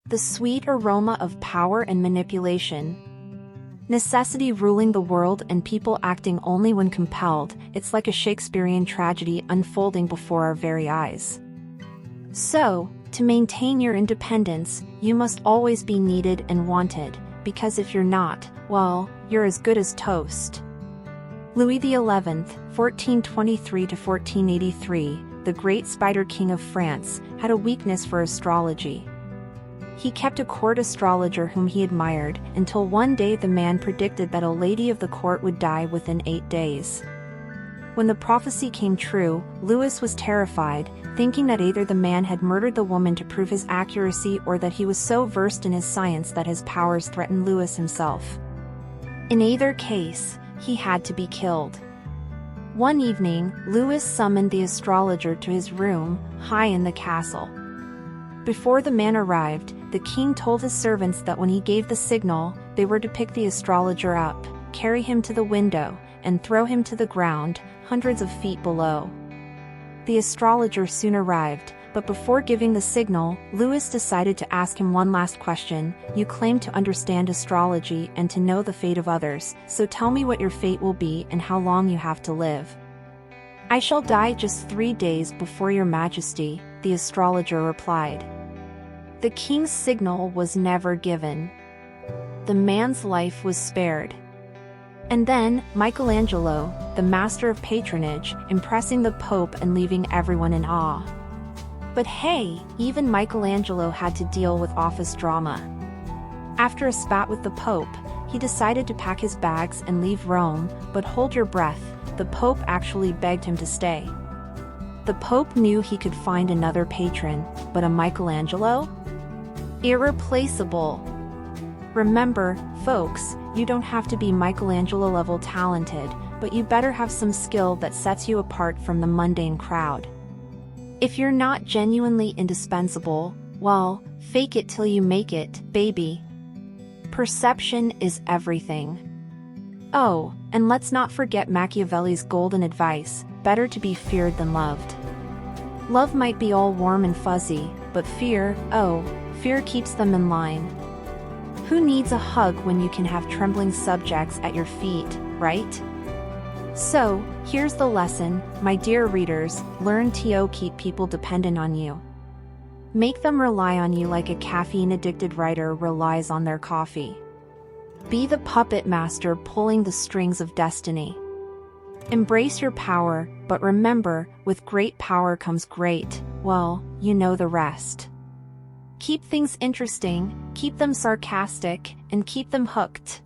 The sweet aroma of power and manipulation. Necessity ruling the world and people acting only when compelled. It's like a Shakespearean tragedy unfolding before our very eyes. So, to maintain your independence, you must always be needed and wanted, because if you're not, well, you're as good as toast. Louis XI, 1423 to 1483, the great Spider King of France, had a weakness for astrology. He kept a court astrologer whom he admired, until one day the man predicted that a lady of the court would die within 8 days. When the prophecy came true, Louis was terrified, thinking that either the man had murdered the woman to prove his accuracy or that he was so versed in his science that his powers threatened Louis himself. In either case, he had to be killed. One evening, Louis summoned the astrologer to his room, high in the castle. Before the man arrived, the king told his servants that when he gave the signal, they were to pick the astrologer up, carry him to the window, and throw him to the ground, hundreds of feet below. The astrologer soon arrived, but before giving the signal, Louis decided to ask him one last question. You claim to understand astrology and to know the fate of others, so tell me what your fate will be and how long you have to live. I shall die just 3 days before your majesty, the astrologer replied. The king's signal was never given. The man's life was spared. And then, Michelangelo, the master of patronage, impressing the Pope and leaving everyone in awe. But hey, even Michelangelo had to deal with office drama. After a spat with the Pope, he decided to pack his bags and leave Rome, but hold your breath, the Pope actually begged him to stay. The Pope knew he could find another patron, but a Michelangelo? Irreplaceable. Remember, folks, you don't have to be Michelangelo-level talented, but you better have some skill that sets you apart from the mundane crowd. If you're not genuinely indispensable, well, fake it till you make it, baby. Perception is everything. Oh, and let's not forget Machiavelli's golden advice, better to be feared than loved. Love might be all warm and fuzzy, but fear keeps them in line. Who needs a hug when you can have trembling subjects at your feet, right? So, here's the lesson, my dear readers, learn to keep people dependent on you. Make them rely on you like a caffeine-addicted writer relies on their coffee. Be the puppet master pulling the strings of destiny. Embrace your power, but remember, with great power comes great, well, you know the rest. Keep things interesting, keep them sarcastic, and keep them hooked.